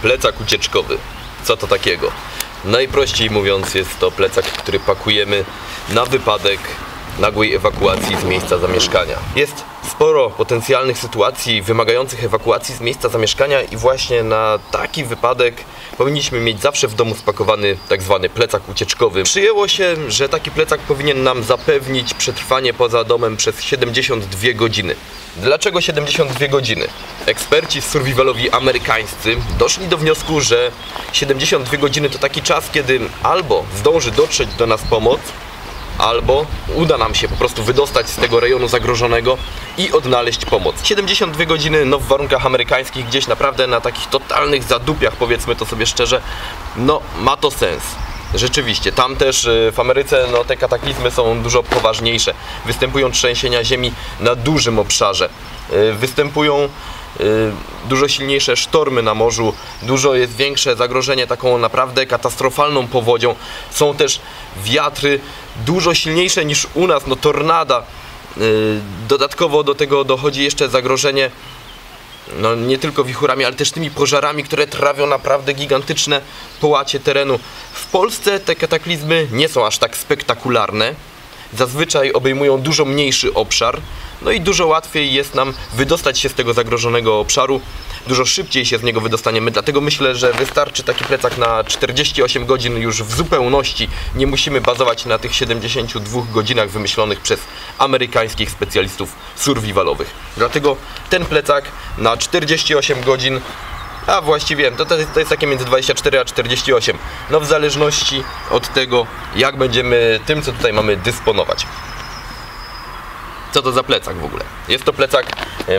Plecak ucieczkowy. Co to takiego? Najprościej mówiąc, jest to plecak, który pakujemy na wypadek nagłej ewakuacji z miejsca zamieszkania. Jest sporo potencjalnych sytuacji wymagających ewakuacji z miejsca zamieszkania i właśnie na taki wypadek powinniśmy mieć zawsze w domu spakowany tak zwany plecak ucieczkowy. Przyjęło się, że taki plecak powinien nam zapewnić przetrwanie poza domem przez 72 godziny. Dlaczego 72 godziny? Eksperci survivalowi amerykańscy doszli do wniosku, że 72 godziny to taki czas, kiedy albo zdąży dotrzeć do nas pomoc, albo uda nam się po prostu wydostać z tego rejonu zagrożonego i odnaleźć pomoc. 72 godziny, no w warunkach amerykańskich, gdzieś naprawdę na takich totalnych zadupiach, powiedzmy to sobie szczerze, no ma to sens. Rzeczywiście, tam też w Ameryce no, te kataklizmy są dużo poważniejsze. Występują trzęsienia ziemi na dużym obszarze. Występują dużo silniejsze sztormy na morzu, dużo jest większe zagrożenie taką naprawdę katastrofalną powodzią. Są też wiatry dużo silniejsze niż u nas, no tornada. Dodatkowo do tego dochodzi jeszcze zagrożenie no nie tylko wichurami, ale też tymi pożarami, które trawią naprawdę gigantyczne połacie terenu. W Polsce te kataklizmy nie są aż tak spektakularne. Zazwyczaj obejmują dużo mniejszy obszar, no i dużo łatwiej jest nam wydostać się z tego zagrożonego obszaru, dużo szybciej się z niego wydostaniemy, dlatego myślę, że wystarczy taki plecak na 48 godzin już w zupełności. Nie musimy bazować na tych 72 godzinach wymyślonych przez amerykańskich specjalistów survivalowych. Dlatego ten plecak na 48 godzin, a właściwie to jest takie między 24 a 48, no w zależności od tego, jak będziemy tym, co tutaj mamy, dysponować. Co to za plecak w ogóle? Jest to plecak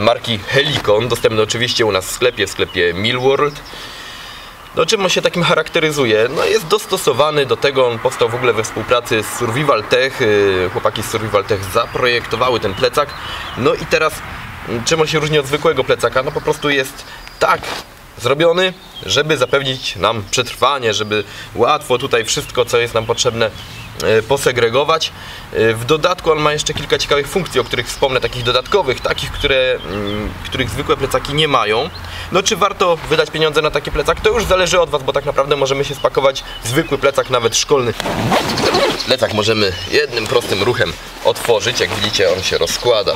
marki Helicon, dostępny oczywiście u nas w sklepie Millworld. No czym on się takim charakteryzuje? No jest dostosowany do tego, on powstał w ogóle we współpracy z Survival Tech. Chłopaki z Survival Tech zaprojektowały ten plecak. No i teraz czym on się różni od zwykłego plecaka? No po prostu jest tak zrobiony, żeby zapewnić nam przetrwanie, żeby łatwo tutaj wszystko, co jest nam potrzebne, posegregować. W dodatku on ma jeszcze kilka ciekawych funkcji, o których wspomnę, takich dodatkowych, takich, których zwykłe plecaki nie mają. No czy warto wydać pieniądze na taki plecak? To już zależy od Was, bo tak naprawdę możemy się spakować zwykły plecak, nawet szkolny. Plecak możemy jednym prostym ruchem otworzyć, jak widzicie on się rozkłada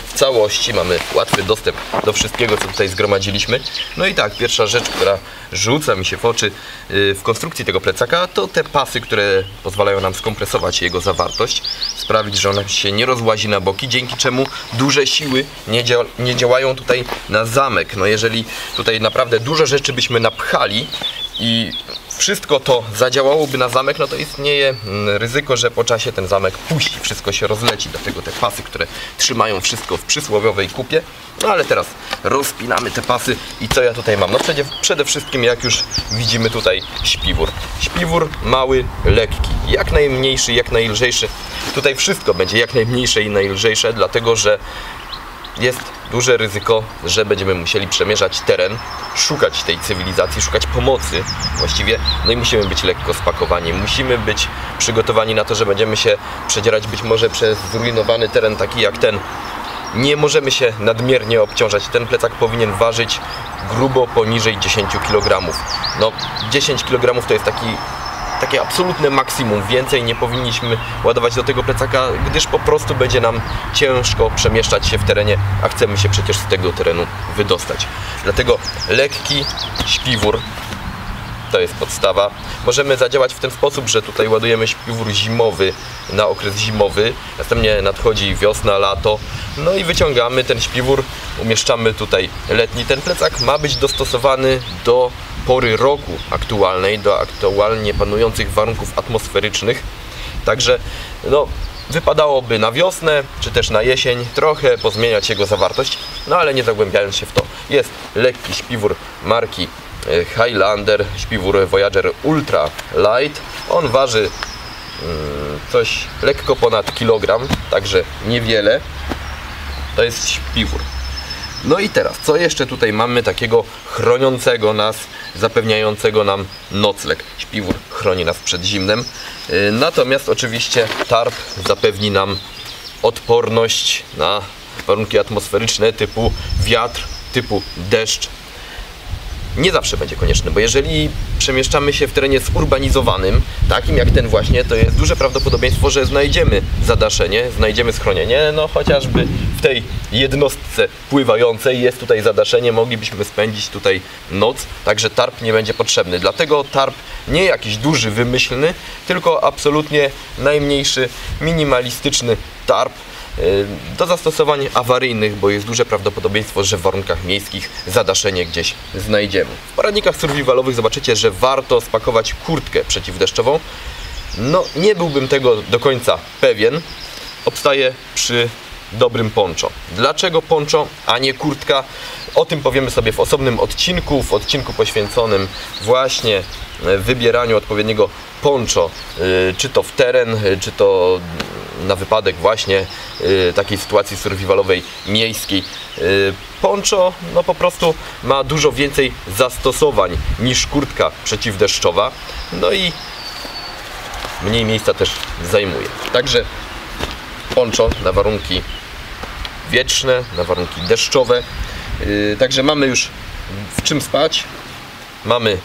w całości, mamy łatwy dostęp do wszystkiego, co tutaj zgromadziliśmy. No i tak, pierwsza rzecz, która rzuca mi się w oczy w konstrukcji tego plecaka, to te pasy, które pozwalają nam skompresować jego zawartość, sprawić, że ona się nie rozłazi na boki, dzięki czemu duże siły nie działają tutaj na zamek. No jeżeli tutaj naprawdę dużo rzeczy byśmy napchali i wszystko to zadziałałoby na zamek, no to istnieje ryzyko, że po czasie ten zamek puści, wszystko się rozleci. Dlatego te pasy, które trzymają wszystko w przysłowiowej kupie. No ale teraz rozpinamy te pasy i co ja tutaj mam? No przede wszystkim, jak już widzimy tutaj, śpiwór. Śpiwór mały, lekki, jak najmniejszy, jak najlżejszy. Tutaj wszystko będzie jak najmniejsze i najlżejsze, dlatego że jest duże ryzyko, że będziemy musieli przemierzać teren, szukać tej cywilizacji, szukać pomocy właściwie, no i musimy być lekko spakowani, musimy być przygotowani na to, że będziemy się przedzierać być może przez zrujnowany teren taki jak ten. Nie możemy się nadmiernie obciążać, ten plecak powinien ważyć grubo poniżej 10 kg. No 10 kg to jest takie absolutne maksimum, więcej nie powinniśmy ładować do tego plecaka, gdyż po prostu będzie nam ciężko przemieszczać się w terenie, a chcemy się przecież z tego terenu wydostać. Dlatego lekki śpiwór to jest podstawa. Możemy zadziałać w ten sposób, że tutaj ładujemy śpiwór zimowy na okres zimowy, następnie nadchodzi wiosna, lato, no i wyciągamy ten śpiwór, umieszczamy tutaj letni. Ten plecak ma być dostosowany do pory roku aktualnej, do aktualnie panujących warunków atmosferycznych. Także no, wypadałoby na wiosnę, czy też na jesień trochę pozmieniać jego zawartość, no ale nie zagłębiając się w to. Jest lekki śpiwór marki Highlander, śpiwór Voyager Ultra Light. On waży coś lekko ponad kilogram, także niewiele. To jest śpiwór. No i teraz, co jeszcze tutaj mamy takiego chroniącego nas, zapewniającego nam nocleg? Śpiwór chroni nas przed zimnem, natomiast oczywiście tarp zapewni nam odporność na warunki atmosferyczne typu wiatr, typu deszcz. nie zawsze będzie konieczny, bo jeżeli przemieszczamy się w terenie zurbanizowanym, takim jak ten właśnie, to jest duże prawdopodobieństwo, że znajdziemy zadaszenie, znajdziemy schronienie, no chociażby w tej jednostce pływającej jest tutaj zadaszenie, moglibyśmy spędzić tutaj noc, także tarp nie będzie potrzebny. Dlatego tarp nie jakiś duży, wymyślny, tylko absolutnie najmniejszy, minimalistyczny tarp do zastosowań awaryjnych, bo jest duże prawdopodobieństwo, że w warunkach miejskich zadaszenie gdzieś znajdziemy. W poradnikach survivalowych zobaczycie, że warto spakować kurtkę przeciwdeszczową. No, nie byłbym tego do końca pewien. Obstaję przy dobrym poncho. Dlaczego poncho, a nie kurtka? O tym powiemy sobie w osobnym odcinku, w odcinku poświęconym właśnie wybieraniu odpowiedniego poncho, czy to w teren, czy to na wypadek właśnie takiej sytuacji survivalowej miejskiej. Poncho no po prostu ma dużo więcej zastosowań niż kurtka przeciwdeszczowa, no i mniej miejsca też zajmuje. Także poncho na warunki wietrzne, na warunki deszczowe. Także mamy już w czym spać, mamy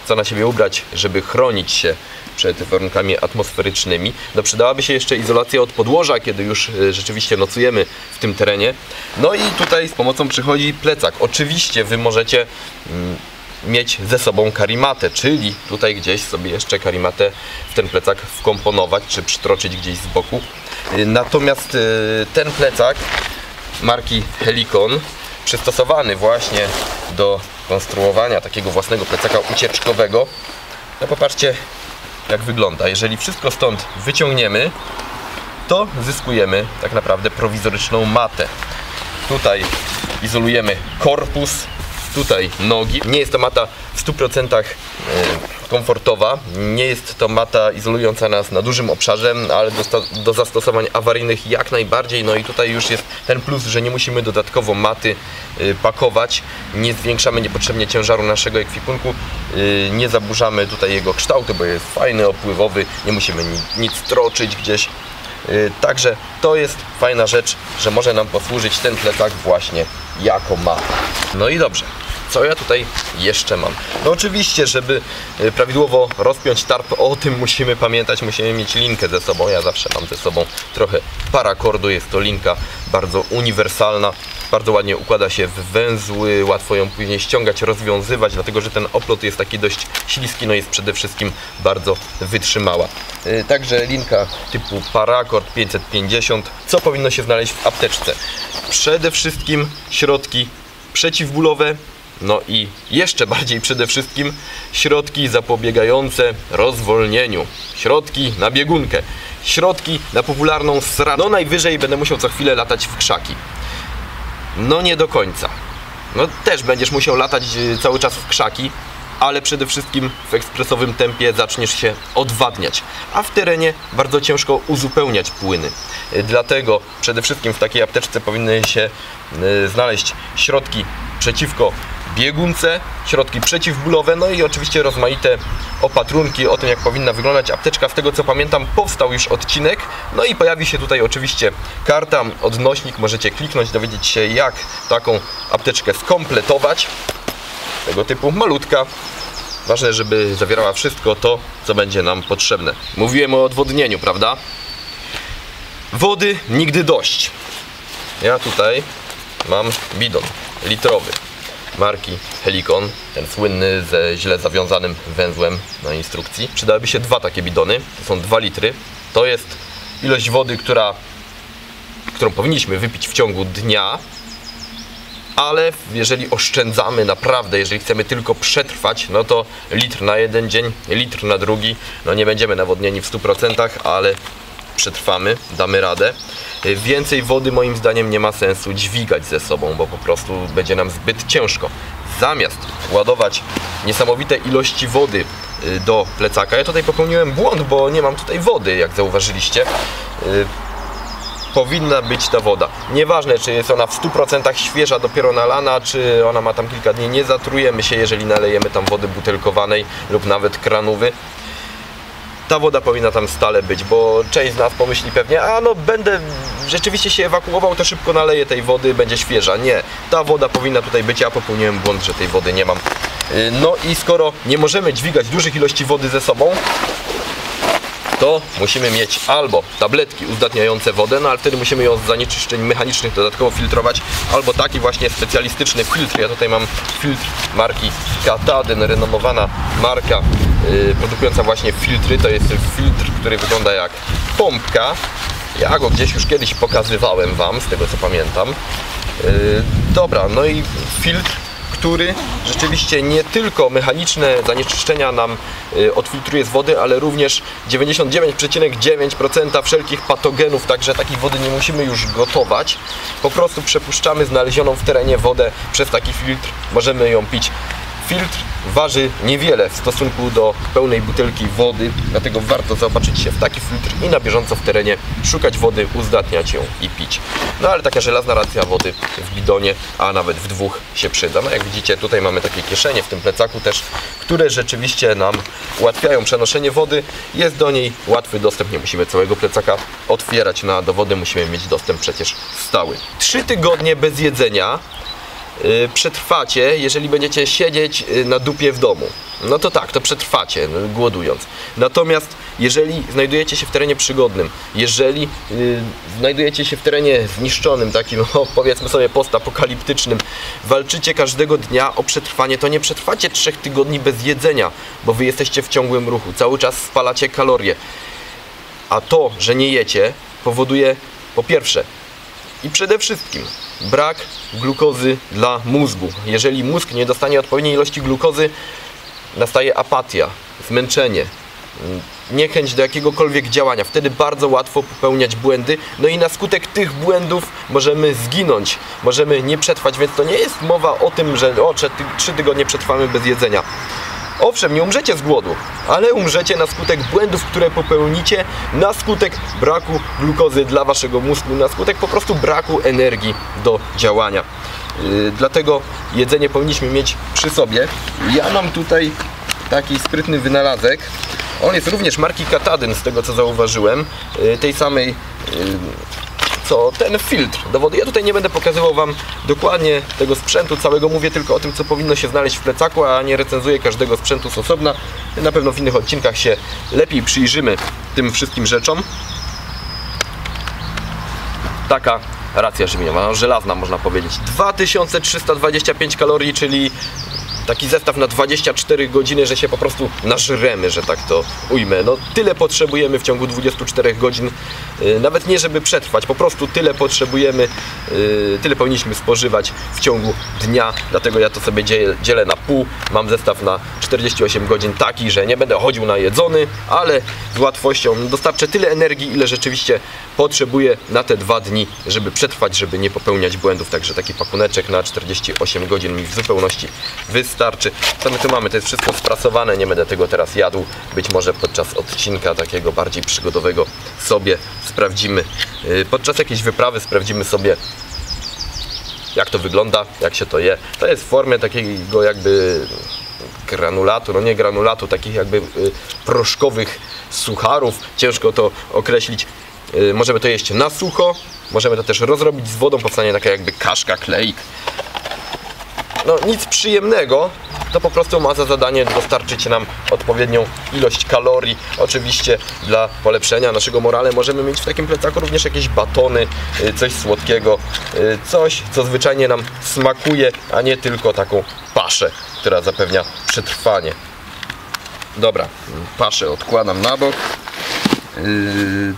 co na siebie ubrać, żeby chronić się przed warunkami atmosferycznymi. No przydałaby się jeszcze izolacja od podłoża, kiedy już rzeczywiście nocujemy w tym terenie. No i tutaj z pomocą przychodzi plecak. Oczywiście Wy możecie mieć ze sobą karimatę, czyli tutaj gdzieś sobie jeszcze karimatę w ten plecak wkomponować, czy przytroczyć gdzieś z boku. Natomiast ten plecak marki Helikon, przystosowany właśnie do konstruowania takiego własnego plecaka ucieczkowego, no popatrzcie jak wygląda. Jeżeli wszystko stąd wyciągniemy, to zyskujemy tak naprawdę prowizoryczną matę. Tutaj izolujemy korpus, tutaj nogi. Nie jest to mata w 100% komfortowa, nie jest to mata izolująca nas na dużym obszarze, ale do zastosowań awaryjnych jak najbardziej. No i tutaj już jest ten plus, że nie musimy dodatkowo maty pakować, nie zwiększamy niepotrzebnie ciężaru naszego ekwipunku, nie zaburzamy tutaj jego kształtu, bo jest fajny, opływowy, nie musimy nic troczyć gdzieś. Także to jest fajna rzecz, że może nam posłużyć ten plecak właśnie jako mata. No i dobrze. Co ja tutaj jeszcze mam? No oczywiście, żeby prawidłowo rozpiąć tarp, o tym musimy pamiętać, musimy mieć linkę ze sobą. Ja zawsze mam ze sobą trochę parakordu, jest to linka bardzo uniwersalna, bardzo ładnie układa się w węzły, łatwo ją później ściągać, rozwiązywać, dlatego że ten oplot jest taki dość śliski, no jest przede wszystkim bardzo wytrzymała. Także linka typu parakord 550. Co powinno się znaleźć w apteczce? Przede wszystkim środki przeciwbólowe, no i jeszcze bardziej przede wszystkim środki zapobiegające rozwolnieniu, środki na biegunkę, środki na popularną sradę. No najwyżej będę musiał co chwilę latać w krzaki. No nie do końca. No też będziesz musiał latać cały czas w krzaki, ale przede wszystkim w ekspresowym tempie zaczniesz się odwadniać, a w terenie bardzo ciężko uzupełniać płyny. Dlatego przede wszystkim w takiej apteczce powinny się znaleźć środki przeciwko biegunce, środki przeciwbólowe, no i oczywiście rozmaite opatrunki o tym, jak powinna wyglądać apteczka. Z tego co pamiętam, powstał już odcinek, no i pojawi się tutaj oczywiście karta, odnośnik, możecie kliknąć, dowiedzieć się, jak taką apteczkę skompletować. Tego typu malutka. Ważne, żeby zawierała wszystko to, co będzie nam potrzebne. Mówiłem o odwodnieniu, prawda? Wody nigdy dość. Ja tutaj mam bidon litrowy marki Helikon, ten słynny ze źle zawiązanym węzłem na instrukcji. Przydałyby się dwa takie bidony, to są 2 litry. To jest ilość wody, którą powinniśmy wypić w ciągu dnia, ale jeżeli oszczędzamy naprawdę, jeżeli chcemy tylko przetrwać, no to litr na jeden dzień, litr na drugi, no nie będziemy nawodnieni w 100%, ale przetrwamy, damy radę. Więcej wody moim zdaniem nie ma sensu dźwigać ze sobą, bo po prostu będzie nam zbyt ciężko. Zamiast ładować niesamowite ilości wody do plecaka, ja tutaj popełniłem błąd, bo nie mam tutaj wody, jak zauważyliście. Powinna być ta woda. Nieważne, czy jest ona w 100% świeża, dopiero nalana, czy ona ma tam kilka dni. Nie zatrujemy się, jeżeli nalejemy tam wody butelkowanej lub nawet kranówy. ta woda powinna tam stale być, bo część z nas pomyśli pewnie, a no będę rzeczywiście się ewakuował, to szybko naleję tej wody, będzie świeża. Nie, ta woda powinna tutaj być, ja popełniłem błąd, że tej wody nie mam. No i skoro nie możemy dźwigać dużych ilości wody ze sobą, to musimy mieć albo tabletki uzdatniające wodę, no ale wtedy musimy ją z zanieczyszczeń mechanicznych dodatkowo filtrować, albo taki właśnie specjalistyczny filtr. Ja tutaj mam filtr marki Kataden, renomowana marka produkująca właśnie filtry. To jest filtr, który wygląda jak pompka. Ja go gdzieś już kiedyś pokazywałem Wam, z tego co pamiętam. Dobra, no i filtr, który rzeczywiście nie tylko mechaniczne zanieczyszczenia nam odfiltruje z wody, ale również 99,9% wszelkich patogenów, także takiej wody nie musimy już gotować. Po prostu przepuszczamy znalezioną w terenie wodę przez taki filtr, możemy ją pić. Filtr waży niewiele w stosunku do pełnej butelki wody, dlatego warto zaopatrzyć się w taki filtr i na bieżąco w terenie szukać wody, uzdatniać ją i pić. No ale taka żelazna racja wody w bidonie, a nawet w dwóch się przyda. No jak widzicie, tutaj mamy takie kieszenie w tym plecaku też, które rzeczywiście nam ułatwiają przenoszenie wody. Jest do niej łatwy dostęp, nie musimy całego plecaka otwierać, no a do wody musimy mieć dostęp przecież stały. 3 tygodnie bez jedzenia przetrwacie, jeżeli będziecie siedzieć na dupie w domu. No to tak, to przetrwacie, głodując. Natomiast jeżeli znajdujecie się w terenie przygodnym, jeżeli znajdujecie się w terenie zniszczonym, takim no, powiedzmy sobie postapokaliptycznym, walczycie każdego dnia o przetrwanie, to nie przetrwacie 3 tygodni bez jedzenia, bo wy jesteście w ciągłym ruchu, cały czas spalacie kalorie. A to, że nie jecie, powoduje po pierwsze i przede wszystkim brak glukozy dla mózgu. Jeżeli mózg nie dostanie odpowiedniej ilości glukozy, nastaje apatia, zmęczenie, niechęć do jakiegokolwiek działania. Wtedy bardzo łatwo popełniać błędy, no i na skutek tych błędów możemy zginąć, możemy nie przetrwać, więc to nie jest mowa o tym, że 3 tygodnie przetrwamy bez jedzenia. Owszem, nie umrzecie z głodu, ale umrzecie na skutek błędów, które popełnicie, na skutek braku glukozy dla waszego mózgu, na skutek po prostu braku energii do działania. Dlatego jedzenie powinniśmy mieć przy sobie. Ja mam tutaj taki sprytny wynalazek. On jest również marki Kataden, z tego co zauważyłem, tej samej co ten filtr do wody. Ja tutaj nie będę pokazywał Wam dokładnie tego sprzętu całego, mówię tylko o tym, co powinno się znaleźć w plecaku, a nie recenzuję każdego sprzętu z osobna. Na pewno w innych odcinkach się lepiej przyjrzymy tym wszystkim rzeczom. Taka racja żywieniowa, no, żelazna można powiedzieć. 2325 kalorii, czyli taki zestaw na 24 godziny, że się po prostu nażremy, że tak to ujmę. No tyle potrzebujemy w ciągu 24 godzin, nawet nie żeby przetrwać, po prostu tyle potrzebujemy, tyle powinniśmy spożywać w ciągu dnia, dlatego ja to sobie dzielę na pół. Mam zestaw na 48 godzin taki, że nie będę chodził najedzony, ale z łatwością dostarczę tyle energii, ile rzeczywiście potrzebuję na te 2 dni, żeby przetrwać, żeby nie popełniać błędów. Także taki pakuneczek na 48 godzin mi w zupełności wystarczy. Co my tu mamy? To jest wszystko sprasowane, nie będę tego teraz jadł. Być może podczas odcinka takiego bardziej przygodowego sobie sprawdzimy, podczas jakiejś wyprawy sprawdzimy sobie, jak to wygląda, jak się to je. To jest w formie takiego jakby granulatu, no nie granulatu, takich jakby proszkowych sucharów. Ciężko to określić. Możemy to jeść na sucho, możemy to też rozrobić z wodą, powstanie taka jakby kaszka, kleik. No nic przyjemnego, to po prostu ma za zadanie dostarczyć nam odpowiednią ilość kalorii. Oczywiście dla polepszenia naszego morale możemy mieć w takim plecaku również jakieś batony, coś słodkiego, coś co zwyczajnie nam smakuje, a nie tylko taką paszę, która zapewnia przetrwanie. Dobra, paszę odkładam na bok.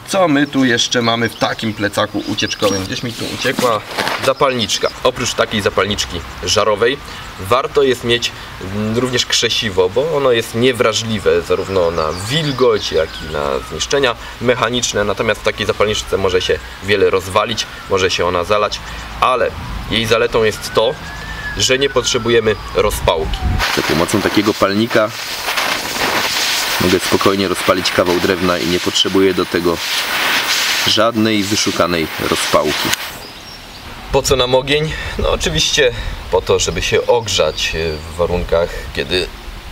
Co my tu jeszcze mamy w takim plecaku ucieczkowym? Gdzieś mi tu uciekła zapalniczka. Oprócz takiej zapalniczki żarowej warto jest mieć również krzesiwo, bo ono jest niewrażliwe zarówno na wilgoć, jak i na zniszczenia mechaniczne. Natomiast w takiej zapalniczce może się wiele rozwalić, może się ona zalać, ale jej zaletą jest to, że nie potrzebujemy rozpałki. Za pomocą takiego palnika mogę spokojnie rozpalić kawał drewna i nie potrzebuję do tego żadnej wyszukanej rozpałki. Po co nam ogień? No oczywiście po to, żeby się ogrzać w warunkach, kiedy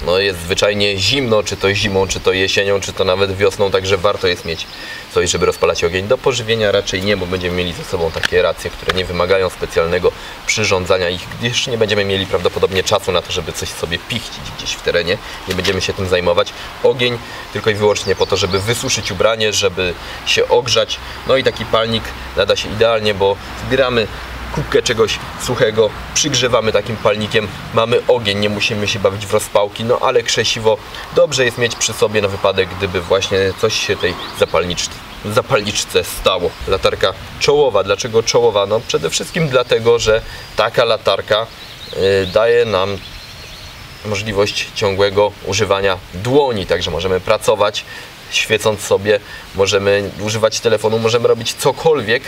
no jest zwyczajnie zimno, czy to zimą, czy to jesienią, czy to nawet wiosną, także warto jest mieć coś, żeby rozpalać ogień. Do pożywienia raczej nie, bo będziemy mieli ze sobą takie racje, które nie wymagają specjalnego przyrządzania ich, gdyż nie będziemy mieli prawdopodobnie czasu na to, żeby coś sobie pichcić gdzieś w terenie, nie będziemy się tym zajmować. Ogień tylko i wyłącznie po to, żeby wysuszyć ubranie, żeby się ogrzać, no i taki palnik nada się idealnie, bo zbieramy kubkę czegoś suchego, przygrzewamy takim palnikiem, mamy ogień, nie musimy się bawić w rozpałki, no ale krzesiwo dobrze jest mieć przy sobie na wypadek, gdyby właśnie coś się tej zapalniczce stało. Latarka czołowa. Dlaczego czołowa? No przede wszystkim dlatego, że taka latarka daje nam możliwość ciągłego używania dłoni, także możemy pracować świecąc sobie, możemy używać telefonu, możemy robić cokolwiek,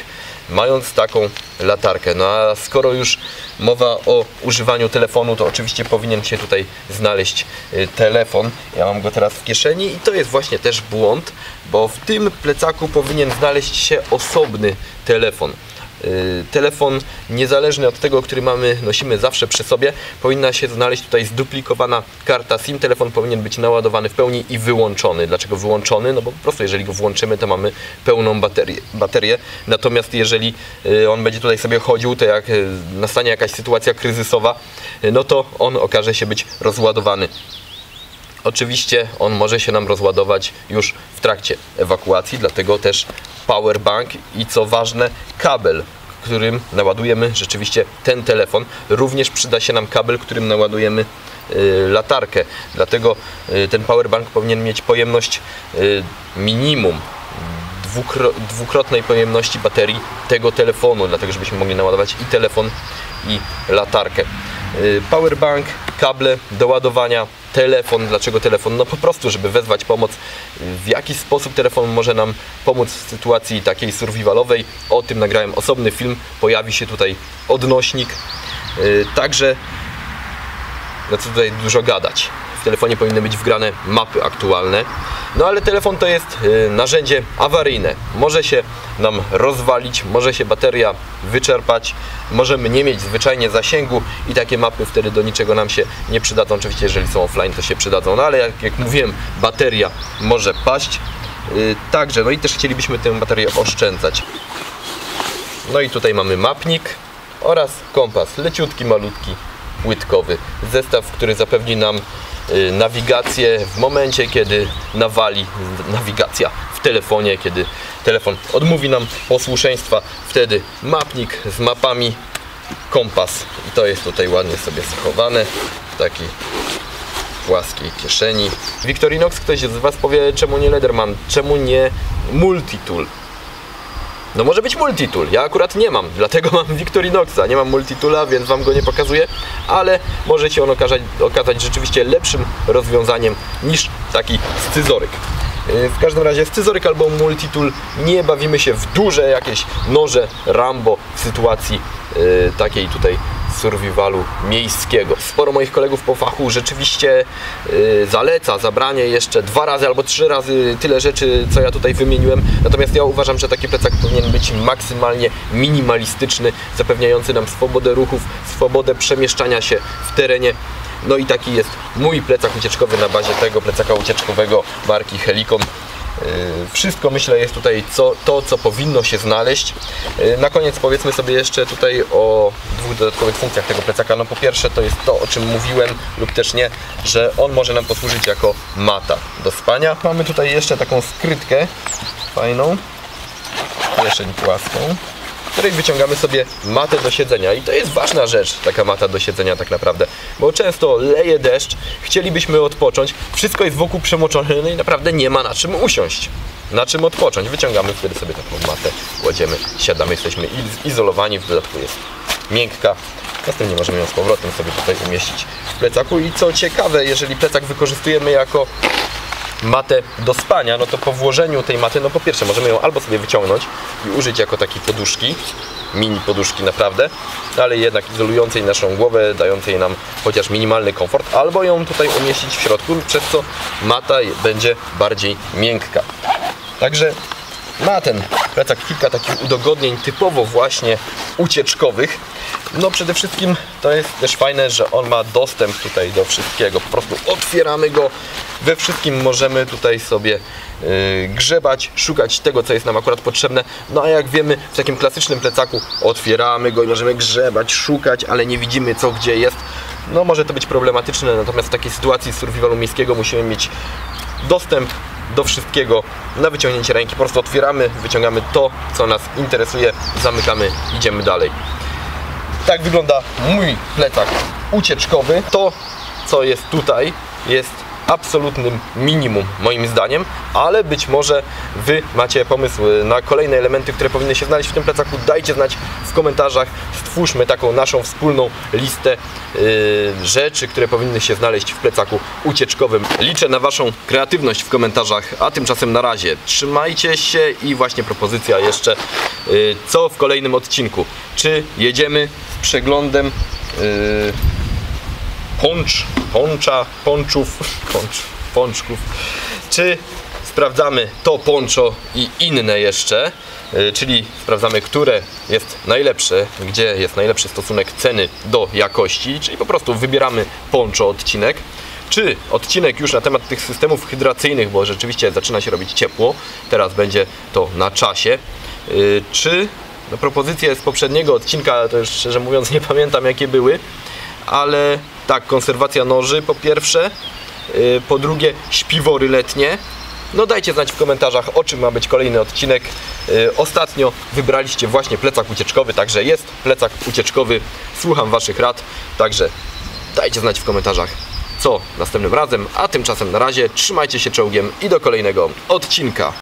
mając taką latarkę. No a skoro już mowa o używaniu telefonu, to oczywiście powinien się tutaj znaleźć telefon. Ja mam go teraz w kieszeni i to jest właśnie też błąd, bo w tym plecaku powinien znaleźć się osobny telefon. Telefon niezależny od tego, który nosimy zawsze przy sobie, powinna się znaleźć tutaj zduplikowana karta SIM. Telefon powinien być naładowany w pełni i wyłączony. Dlaczego wyłączony? No bo po prostu jeżeli go włączymy, to mamy pełną baterię. Natomiast jeżeli on będzie tutaj sobie chodził, to jak nastanie jakaś sytuacja kryzysowa, no to on okaże się być rozładowany. Oczywiście on może się nam rozładować już w trakcie ewakuacji, dlatego też powerbank i co ważne kabel, którym naładujemy rzeczywiście ten telefon. Również przyda się nam kabel, którym naładujemy latarkę. Dlatego ten powerbank powinien mieć pojemność minimum dwukrotnej pojemności baterii tego telefonu, dlatego żebyśmy mogli naładować i telefon, i latarkę. Powerbank, kable do ładowania, telefon. Dlaczego telefon? No po prostu, żeby wezwać pomoc. W jaki sposób telefon może nam pomóc w sytuacji takiej survivalowej? O tym nagrałem osobny film, pojawi się tutaj odnośnik. Także, no co tutaj dużo gadać. W telefonie powinny być wgrane mapy aktualne. No ale telefon to jest narzędzie awaryjne. Może się nam rozwalić, może się bateria wyczerpać, możemy nie mieć zwyczajnie zasięgu i takie mapy wtedy do niczego nam się nie przydadzą. Oczywiście jeżeli są offline, to się przydadzą, no ale jak mówiłem, bateria może paść. Także, no i też chcielibyśmy tę baterię oszczędzać. No i tutaj mamy mapnik oraz kompas, leciutki, malutki, płytkowy. Zestaw, który zapewni nam nawigację w momencie, kiedy nawali nawigacja w telefonie, kiedy telefon odmówi nam posłuszeństwa, wtedy mapnik z mapami, kompas i to jest tutaj ładnie sobie schowane w takiej płaskiej kieszeni. Victorinox, ktoś z Was powie, czemu nie Leatherman, czemu nie Multitool? No może być Multitool, ja akurat nie mam, dlatego mam Victorinoxa, nie mam Multitoola, więc Wam go nie pokazuję, ale może się on okazać rzeczywiście lepszym rozwiązaniem niż taki scyzoryk. W każdym razie scyzoryk albo Multitool, nie bawimy się w duże jakieś noże Rambo w sytuacji takiej tutaj survivalu miejskiego. Sporo moich kolegów po fachu rzeczywiście zaleca zabranie jeszcze 2 razy albo 3 razy tyle rzeczy, co ja tutaj wymieniłem. Natomiast ja uważam, że taki plecak powinien być maksymalnie minimalistyczny, zapewniający nam swobodę ruchów, swobodę przemieszczania się w terenie. No i taki jest mój plecak ucieczkowy na bazie tego plecaka ucieczkowego marki Helicon. Wszystko, myślę, jest tutaj co powinno się znaleźć. Na koniec powiedzmy sobie jeszcze tutaj o 2 dodatkowych funkcjach tego plecaka. No po pierwsze to jest to, o czym mówiłem lub też nie, że on może nam posłużyć jako mata do spania. Mamy tutaj jeszcze taką skrytkę fajną, kieszeń płaską, w której wyciągamy sobie matę do siedzenia i to jest ważna rzecz, taka mata do siedzenia tak naprawdę, bo często leje deszcz, chcielibyśmy odpocząć, wszystko jest wokół przemoczone, no i naprawdę nie ma na czym usiąść, na czym odpocząć. Wyciągamy wtedy sobie taką matę, kładziemy, siadamy, jesteśmy izolowani, w dodatku jest miękka, następnie możemy ją z powrotem sobie tutaj umieścić w plecaku i co ciekawe, jeżeli plecak wykorzystujemy jako matę do spania, no to po włożeniu tej maty, no po pierwsze możemy ją albo sobie wyciągnąć i użyć jako takiej poduszki, mini poduszki naprawdę, ale jednak izolującej naszą głowę, dającej nam chociaż minimalny komfort, albo ją tutaj umieścić w środku, przez co mata będzie bardziej miękka. Także Ma ten plecak kilka takich udogodnień typowo właśnie ucieczkowych. No przede wszystkim to jest też fajne, że on ma dostęp tutaj do wszystkiego. Po prostu otwieramy go, we wszystkim możemy tutaj sobie grzebać, szukać tego, co jest nam akurat potrzebne. No a jak wiemy, w takim klasycznym plecaku otwieramy go i możemy grzebać, szukać, ale nie widzimy, co gdzie jest. No może to być problematyczne, natomiast w takiej sytuacji survivalu miejskiego musimy mieć dostęp do wszystkiego na wyciągnięcie ręki. Po prostu otwieramy, wyciągamy to, co nas interesuje, zamykamy, idziemy dalej. Tak wygląda mój plecak ucieczkowy. To, co jest tutaj, jest absolutnym minimum moim zdaniem, ale być może Wy macie pomysł na kolejne elementy, które powinny się znaleźć w tym plecaku. Dajcie znać w komentarzach, stwórzmy taką naszą wspólną listę rzeczy, które powinny się znaleźć w plecaku ucieczkowym. Liczę na Waszą kreatywność w komentarzach, a tymczasem na razie trzymajcie się i właśnie propozycja jeszcze, co w kolejnym odcinku. Czy jedziemy z przeglądem pączków, czy sprawdzamy to poncho i inne jeszcze, czyli sprawdzamy, które jest najlepsze, gdzie jest najlepszy stosunek ceny do jakości, czyli po prostu wybieramy poncho odcinek, czy odcinek już na temat tych systemów hydracyjnych, bo rzeczywiście zaczyna się robić ciepło, teraz będzie to na czasie, czy no, propozycje z poprzedniego odcinka, to już szczerze mówiąc nie pamiętam jakie były, ale tak, konserwacja noży po pierwsze, po drugie śpiwory letnie. No dajcie znać w komentarzach, o czym ma być kolejny odcinek. Ostatnio wybraliście właśnie plecak ucieczkowy, także jest plecak ucieczkowy, słucham Waszych rad, także dajcie znać w komentarzach, co następnym razem, a tymczasem na razie trzymajcie się czołgiem i do kolejnego odcinka.